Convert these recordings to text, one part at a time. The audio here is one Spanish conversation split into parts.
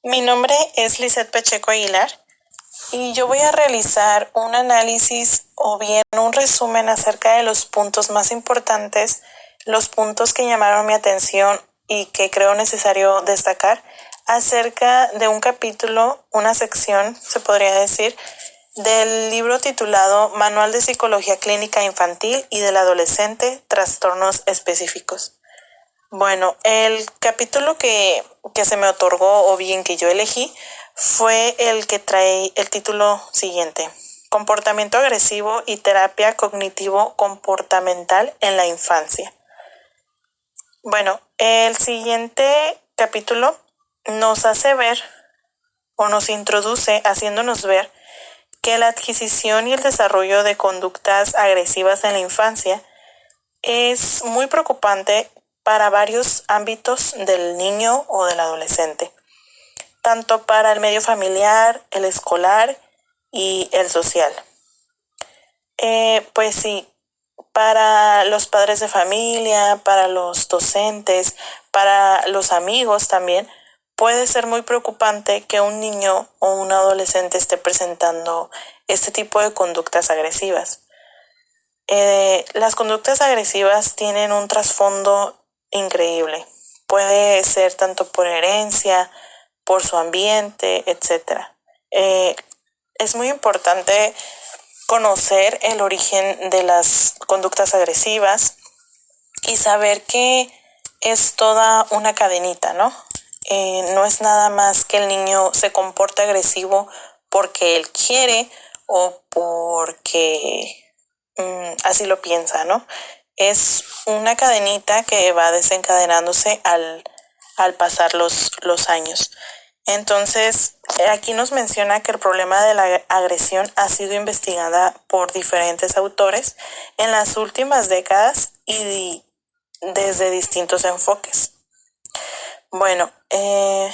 Mi nombre es Lisette Pacheco Aguilar y yo voy a realizar un análisis o bien un resumen acerca de los puntos más importantes, los puntos que llamaron mi atención y que creo necesario destacar acerca de un capítulo, una sección, se podría decir, del libro titulado Manual de Psicología Clínica Infantil y del Adolescente, Trastornos Específicos. Bueno, el capítulo que se me otorgó o bien que yo elegí fue el que trae el título siguiente: Comportamiento agresivo y terapia cognitivo-comportamental en la infancia. Bueno, el siguiente capítulo nos hace ver o nos introduce haciéndonos ver que la adquisición y el desarrollo de conductas agresivas en la infancia es muy preocupante para varios ámbitos del niño o del adolescente, tanto para el medio familiar, el escolar y el social. Pues sí, para los padres de familia, para los docentes, para los amigos también, puede ser muy preocupante que un niño o un adolescente esté presentando este tipo de conductas agresivas. Las conductas agresivas tienen un trasfondo increíble. Puede ser tanto por herencia, por su ambiente, etcétera. Es muy importante conocer el origen de las conductas agresivas y saber que es toda una cadenita, ¿no? No es nada más que el niño se comporte agresivo porque él quiere o porque así lo piensa, ¿no? Es una cadenita que va desencadenándose al pasar los años. Entonces, aquí nos menciona que el problema de la agresión ha sido investigada por diferentes autores en las últimas décadas y desde distintos enfoques. Bueno, el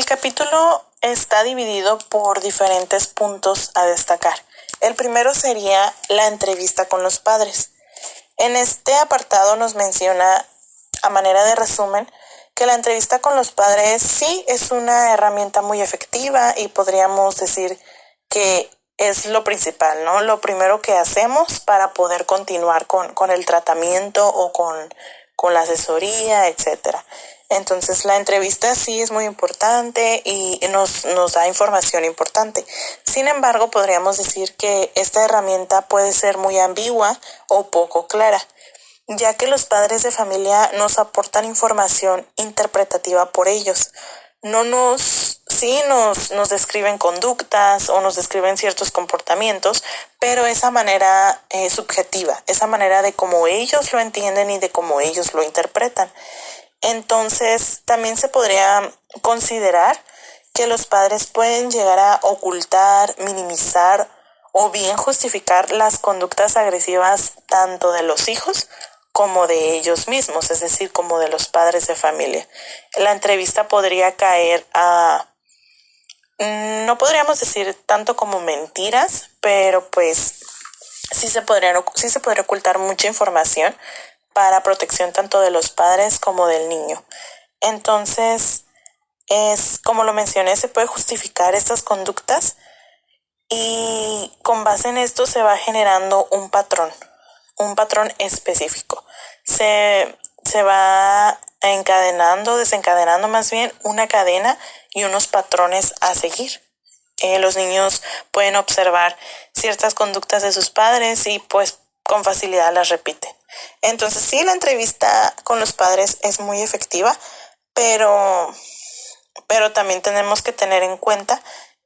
capítulo está dividido por diferentes puntos a destacar. El primero sería la entrevista con los padres. En este apartado nos menciona, a manera de resumen, que la entrevista con los padres sí es una herramienta muy efectiva y podríamos decir que es lo principal, ¿no? Lo primero que hacemos para poder continuar con el tratamiento o con la asesoría, etcétera. Entonces la entrevista sí es muy importante y nos da información importante. Sin embargo, podríamos decir que esta herramienta puede ser muy ambigua o poco clara, ya que los padres de familia nos aportan información interpretativa por ellos. Nos describen conductas o nos describen ciertos comportamientos, pero esa manera subjetiva, esa manera de cómo ellos lo entienden y de cómo ellos lo interpretan. Entonces, también se podría considerar que los padres pueden llegar a ocultar, minimizar o bien justificar las conductas agresivas tanto de los hijos como de ellos mismos, es decir, como de los padres de familia. La entrevista podría caer a, no podríamos decir tanto como mentiras, pero pues sí se podría ocultar mucha información para protección tanto de los padres como del niño. Entonces, como lo mencioné, se puede justificar estas conductas y con base en esto se va generando un patrón específico. Se va desencadenando más bien una cadena y unos patrones a seguir. Los niños pueden observar ciertas conductas de sus padres y pues con facilidad las repiten. Entonces sí, la entrevista con los padres es muy efectiva, pero también tenemos que tener en cuenta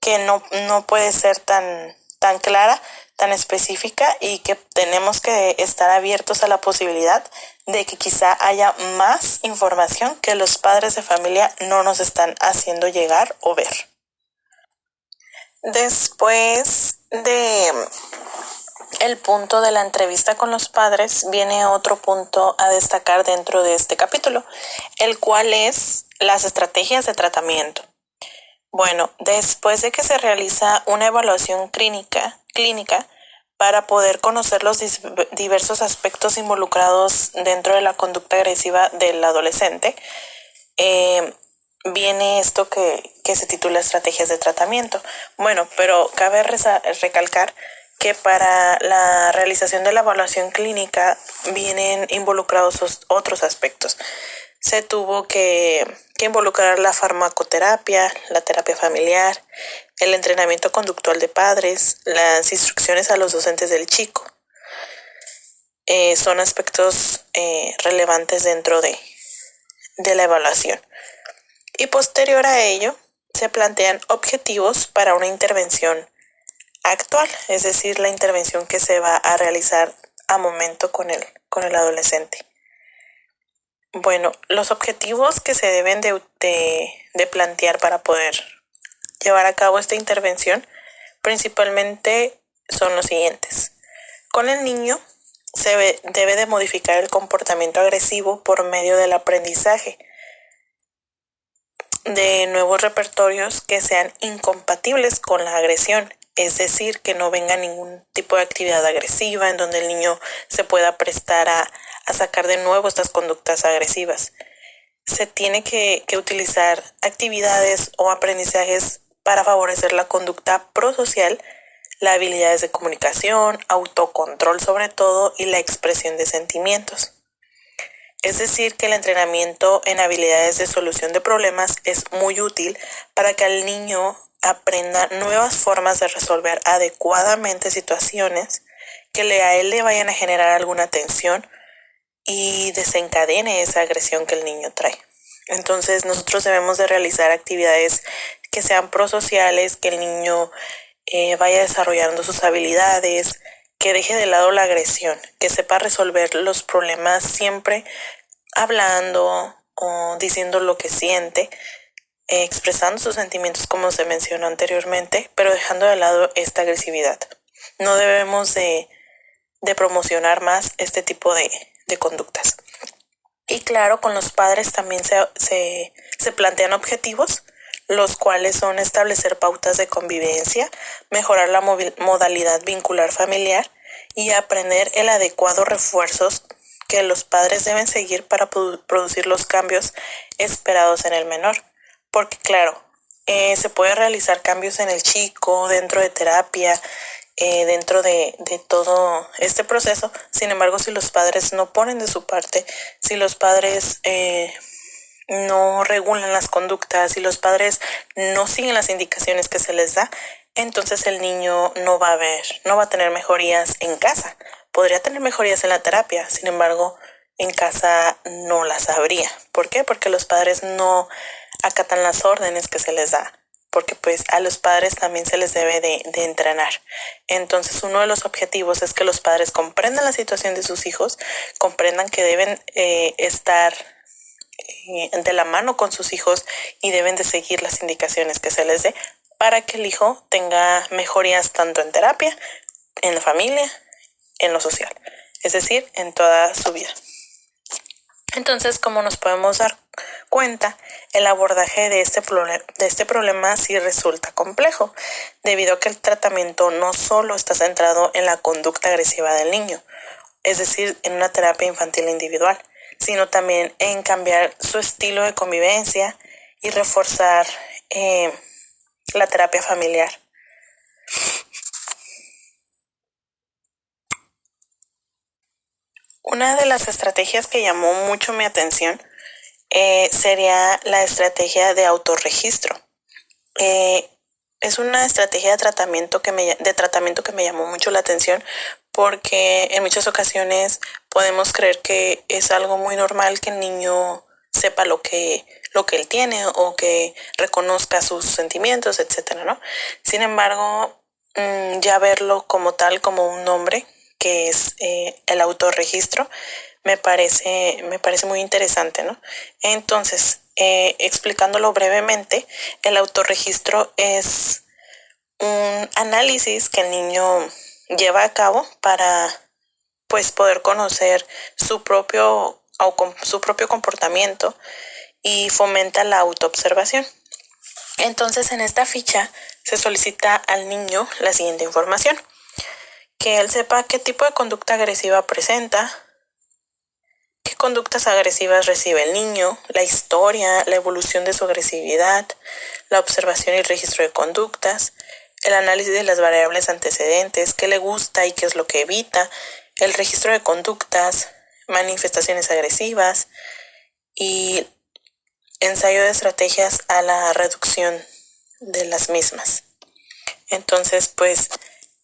que no puede ser tan clara, tan específica y que tenemos que estar abiertos a la posibilidad de que quizá haya más información que los padres de familia no nos están haciendo llegar o ver. Después de el punto de la entrevista con los padres, viene otro punto a destacar dentro de este capítulo, el cual es las estrategias de tratamiento. Bueno, después de que se realiza una evaluación clínica para poder conocer los diversos aspectos involucrados dentro de la conducta agresiva del adolescente, viene esto que se titula estrategias de tratamiento. Bueno, pero cabe recalcar que para la realización de la evaluación clínica vienen involucrados otros aspectos. Se tuvo que involucrar la farmacoterapia, la terapia familiar, el entrenamiento conductual de padres, las instrucciones a los docentes del chico. Son aspectos relevantes dentro de la evaluación. Y posterior a ello, se plantean objetivos para una intervención actual, es decir, la intervención que se va a realizar a momento con el adolescente. Bueno, los objetivos que se deben de plantear para poder llevar a cabo esta intervención principalmente son los siguientes. Con el niño se debe de modificar el comportamiento agresivo por medio del aprendizaje de nuevos repertorios que sean incompatibles con la agresión, es decir, que no venga ningún tipo de actividad agresiva en donde el niño se pueda prestar a sacar de nuevo estas conductas agresivas. Se tiene que utilizar actividades o aprendizajes para favorecer la conducta prosocial, las habilidades de comunicación, autocontrol sobre todo y la expresión de sentimientos. Es decir, que el entrenamiento en habilidades de solución de problemas es muy útil para que el niño aprenda nuevas formas de resolver adecuadamente situaciones que a él le vayan a generar alguna tensión y desencadene esa agresión que el niño trae. Entonces nosotros debemos de realizar actividades que sean prosociales, que el niño vaya desarrollando sus habilidades, que deje de lado la agresión, que sepa resolver los problemas siempre hablando o diciendo lo que siente, expresando sus sentimientos como se mencionó anteriormente, pero dejando de lado esta agresividad. No debemos de promocionar más este tipo de conductas. Y claro, con los padres también se plantean objetivos, los cuales son establecer pautas de convivencia, mejorar la modalidad vincular familiar y aprender el adecuado refuerzos que los padres deben seguir para producir los cambios esperados en el menor. Porque claro, se puede realizar cambios en el chico, dentro de terapia, dentro de todo este proceso. Sin embargo, si los padres no ponen de su parte, si los padres no regulan las conductas, si los padres no siguen las indicaciones que se les da, entonces el niño no va a tener mejorías en casa. Podría tener mejorías en la terapia, sin embargo, en casa no las habría. ¿Por qué? Porque los padres no acatan las órdenes que se les da, porque pues a los padres también se les debe de entrenar. Entonces uno de los objetivos es que los padres comprendan la situación de sus hijos, comprendan que deben estar de la mano con sus hijos y deben de seguir las indicaciones que se les dé para que el hijo tenga mejorías tanto en terapia, en la familia, en lo social, es decir, en toda su vida. Entonces, como nos podemos dar cuenta, el abordaje de este problema sí resulta complejo, debido a que el tratamiento no solo está centrado en la conducta agresiva del niño, es decir, en una terapia infantil individual, sino también en cambiar su estilo de convivencia y reforzar la terapia familiar. Una de las estrategias que llamó mucho mi atención sería la estrategia de autorregistro. Es una estrategia de tratamiento que me llamó mucho la atención porque en muchas ocasiones podemos creer que es algo muy normal que el niño sepa lo que él tiene o que reconozca sus sentimientos, etcétera, ¿no? Sin embargo, ya verlo como tal, como un nombre, que es el autorregistro, me parece muy interesante, ¿no? Entonces, explicándolo brevemente, el autorregistro es un análisis que el niño lleva a cabo para pues poder conocer su propio comportamiento y fomenta la autoobservación. Entonces, en esta ficha se solicita al niño la siguiente información: que él sepa qué tipo de conducta agresiva presenta, qué conductas agresivas recibe el niño, la historia, la evolución de su agresividad, la observación y registro de conductas, el análisis de las variables antecedentes, qué le gusta y qué es lo que evita, el registro de conductas, manifestaciones agresivas y ensayo de estrategias a la reducción de las mismas. Entonces, pues,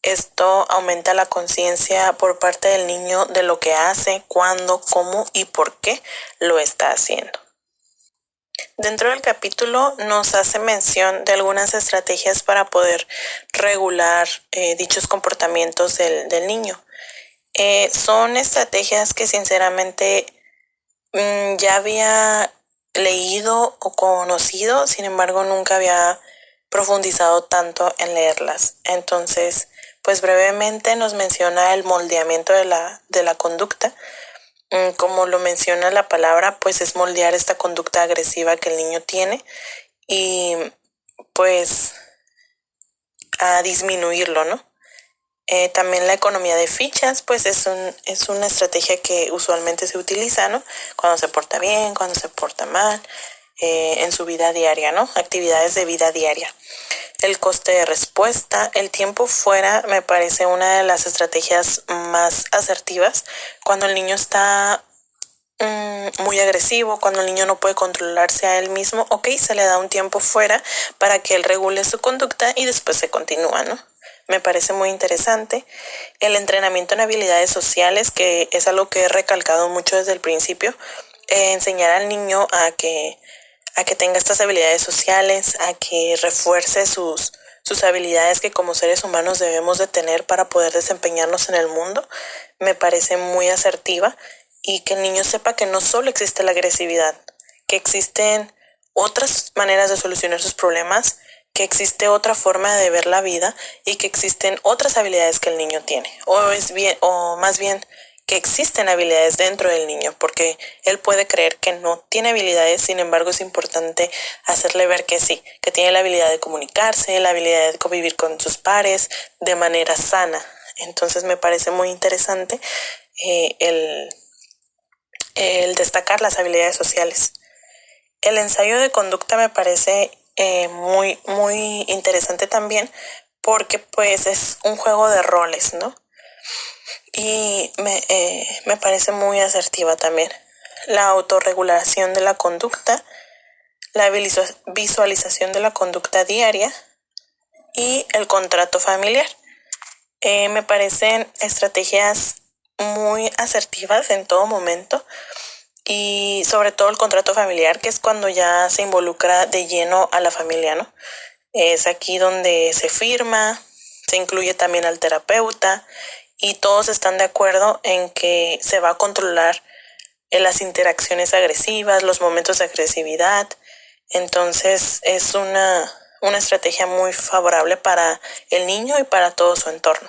esto aumenta la conciencia por parte del niño de lo que hace, cuándo, cómo y por qué lo está haciendo. Dentro del capítulo nos hace mención de algunas estrategias para poder regular dichos comportamientos del niño. Son estrategias que sinceramente ya había leído o conocido, sin embargo nunca había profundizado tanto en leerlas. Entonces, pues brevemente nos menciona el moldeamiento de la conducta. Como lo menciona la palabra, pues es moldear esta conducta agresiva que el niño tiene y pues a disminuirlo, ¿no? También la economía de fichas, pues es una estrategia que usualmente se utiliza, ¿no? Cuando se porta bien, cuando se porta mal, en su vida diaria, ¿no? Actividades de vida diaria. El coste de respuesta, el tiempo fuera, me parece una de las estrategias más asertivas. Cuando el niño está muy agresivo, cuando el niño no puede controlarse a él mismo, ok, se le da un tiempo fuera para que él regule su conducta y después se continúa, ¿no? Me parece muy interesante. El entrenamiento en habilidades sociales, que es algo que he recalcado mucho desde el principio, enseñar al niño a que tenga estas habilidades sociales, a que refuerce sus habilidades que como seres humanos debemos de tener para poder desempeñarnos en el mundo, me parece muy asertiva, y que el niño sepa que no solo existe la agresividad, que existen otras maneras de solucionar sus problemas, que existe otra forma de ver la vida y que existen otras habilidades que el niño tiene, o más bien que existen habilidades dentro del niño, porque él puede creer que no tiene habilidades, sin embargo es importante hacerle ver que sí, que tiene la habilidad de comunicarse, la habilidad de convivir con sus pares de manera sana. Entonces me parece muy interesante el destacar las habilidades sociales. El ensayo de conducta me parece muy interesante también, porque pues es un juego de roles, ¿no? Y me parece muy asertiva también. La autorregulación de la conducta, la visualización de la conducta diaria y el contrato familiar. Me parecen estrategias muy asertivas en todo momento, y sobre todo el contrato familiar, que es cuando ya se involucra de lleno a la familia, ¿no? Es aquí donde se firma, se incluye también al terapeuta y todos están de acuerdo en que se va a controlar en las interacciones agresivas, los momentos de agresividad. Entonces es una estrategia muy favorable para el niño y para todo su entorno.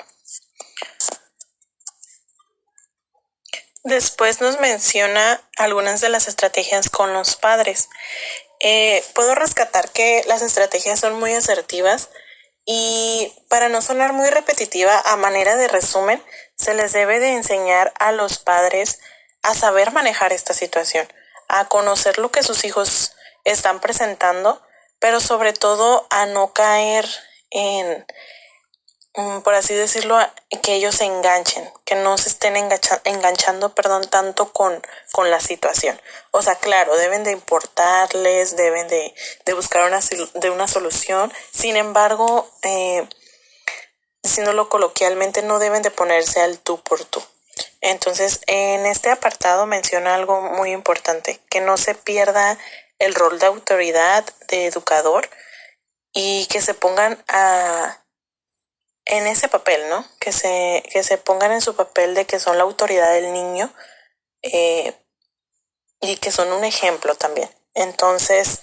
Después nos menciona algunas de las estrategias con los padres. Puedo rescatar que las estrategias son muy asertivas, y para no sonar muy repetitiva, a manera de resumen, se les debe de enseñar a los padres a saber manejar esta situación, a conocer lo que sus hijos están presentando, pero sobre todo a no caer en, por así decirlo, que ellos se enganchen, que no se estén enganchando, tanto con la situación. O sea, claro, deben de importarles, deben de buscar una solución. Sin embargo, diciéndolo coloquialmente, no deben de ponerse al tú por tú. Entonces, en este apartado menciona algo muy importante, que no se pierda el rol de autoridad, de educador, y que se pongan en ese papel, ¿no? Que se pongan en su papel de que son la autoridad del niño, y que son un ejemplo también. Entonces,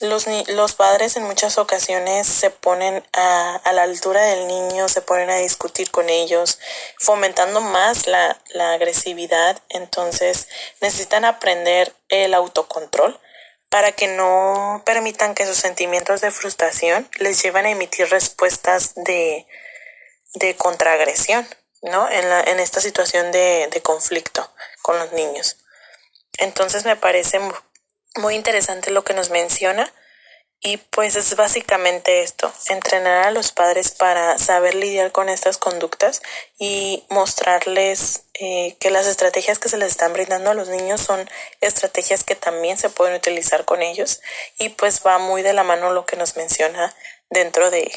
los padres en muchas ocasiones se ponen a la altura del niño, se ponen a discutir con ellos, fomentando más la agresividad. Entonces, necesitan aprender el autocontrol para que no permitan que sus sentimientos de frustración les lleven a emitir respuestas de contraagresión. ¿no? En esta situación de conflicto con los niños. Entonces me parece muy interesante lo que nos menciona. Y pues es básicamente esto, entrenar a los padres para saber lidiar con estas conductas y mostrarles que las estrategias que se les están brindando a los niños son estrategias que también se pueden utilizar con ellos, y pues va muy de la mano lo que nos menciona dentro de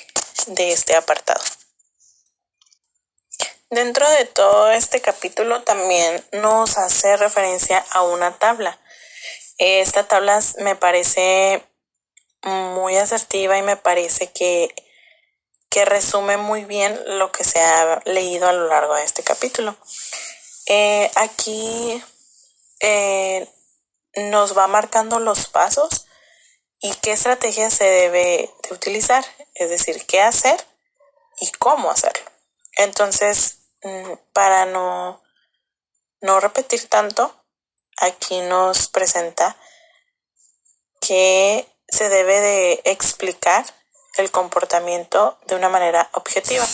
este apartado. Dentro de todo este capítulo también nos hace referencia a una tabla. Esta tabla me parece muy asertiva y me parece que resume muy bien lo que se ha leído a lo largo de este capítulo. Aquí nos va marcando los pasos y qué estrategia se debe de utilizar, es decir, qué hacer y cómo hacerlo. Entonces, para no repetir tanto, aquí nos presenta que se debe de explicar el comportamiento de una manera objetiva.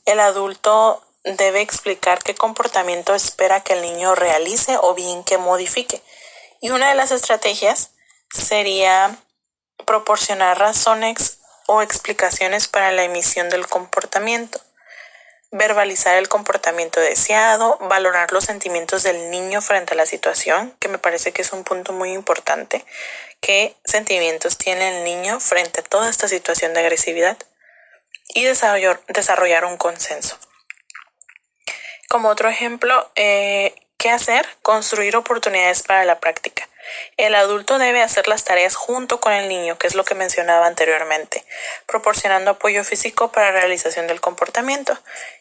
El adulto debe explicar qué comportamiento espera que el niño realice o bien que modifique. Y una de las estrategias sería proporcionar razones o explicaciones para la emisión del comportamiento, verbalizar el comportamiento deseado, valorar los sentimientos del niño frente a la situación, que me parece que es un punto muy importante. ¿Qué sentimientos tiene el niño frente a toda esta situación de agresividad? Y desarrollar un consenso. Como otro ejemplo, ¿qué hacer? Construir oportunidades para la práctica. El adulto debe hacer las tareas junto con el niño, que es lo que mencionaba anteriormente, proporcionando apoyo físico para la realización del comportamiento.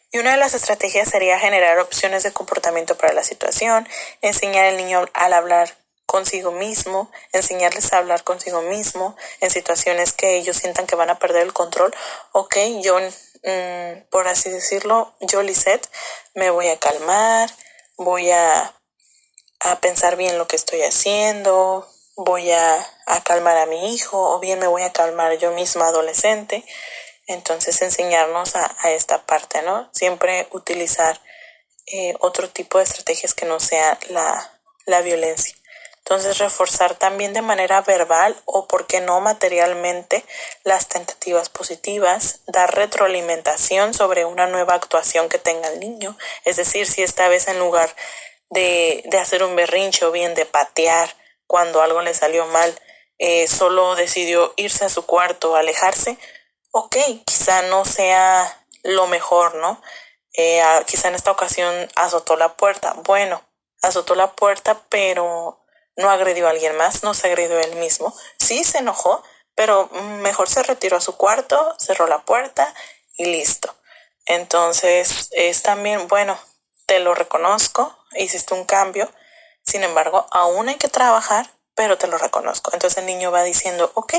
Y una de las estrategias sería generar opciones de comportamiento para la situación, enseñar al niño al hablar consigo mismo, enseñarles a hablar consigo mismo en situaciones que ellos sientan que van a perder el control. Ok, yo, por así decirlo, yo, Lisette, me voy a calmar, voy a pensar bien lo que estoy haciendo, voy a calmar a mi hijo, o bien me voy a calmar yo misma adolescente. Entonces enseñarnos a esta parte, ¿no? Siempre utilizar otro tipo de estrategias que no sea la violencia. Entonces reforzar también de manera verbal o, por qué no, materialmente las tentativas positivas, dar retroalimentación sobre una nueva actuación que tenga el niño. Es decir, si esta vez en lugar de hacer un berrinche o bien de patear cuando algo le salió mal, solo decidió irse a su cuarto o alejarse, ok, quizá no sea lo mejor, ¿no? Quizá en esta ocasión azotó la puerta. Bueno, azotó la puerta, pero no agredió a alguien más, no se agredió él mismo. Sí se enojó, pero mejor se retiró a su cuarto, cerró la puerta y listo. Entonces es también, bueno, te lo reconozco, hiciste un cambio, sin embargo, aún hay que trabajar, pero te lo reconozco. Entonces el niño va diciendo, ok,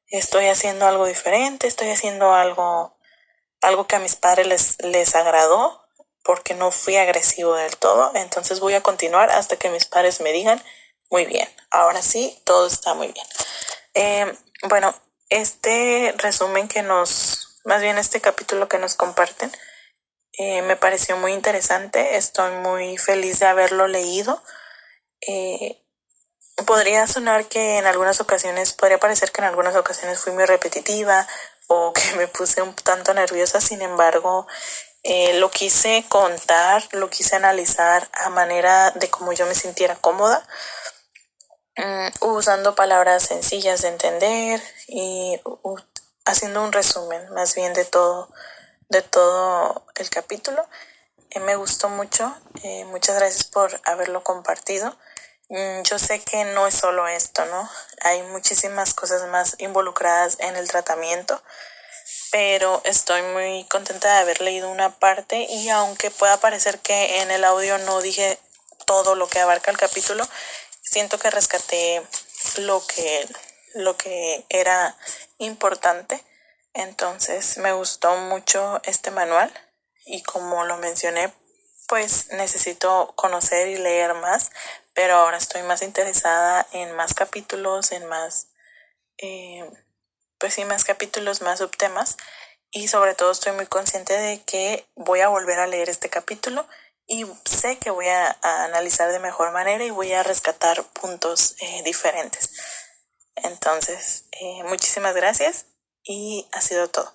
estoy haciendo algo diferente, estoy haciendo algo que a mis padres les agradó, porque no fui agresivo del todo. Entonces voy a continuar hasta que mis padres me digan, muy bien, ahora sí, todo está muy bien. Bueno, este resumen más bien este capítulo que nos comparten, me pareció muy interesante. Estoy muy feliz de haberlo leído. Podría sonar que en algunas ocasiones, podría parecer que en algunas ocasiones fui muy repetitiva o que me puse un tanto nerviosa. Sin embargo, lo quise contar, lo quise analizar a manera de cómo yo me sintiera cómoda, usando palabras sencillas de entender y haciendo un resumen más bien de todo el capítulo. Me gustó mucho, muchas gracias por haberlo compartido. Yo sé que no es solo esto, ¿no? Hay muchísimas cosas más involucradas en el tratamiento, pero estoy muy contenta de haber leído una parte, y aunque pueda parecer que en el audio no dije todo lo que abarca el capítulo, siento que rescaté lo que era importante. Entonces me gustó mucho este manual, y como lo mencioné, pues necesito conocer y leer más, pero ahora estoy más interesada en más capítulos, en más, pues sí, más capítulos, más subtemas, y sobre todo estoy muy consciente de que voy a volver a leer este capítulo y sé que voy a analizar de mejor manera y voy a rescatar puntos diferentes. Entonces, muchísimas gracias y ha sido todo.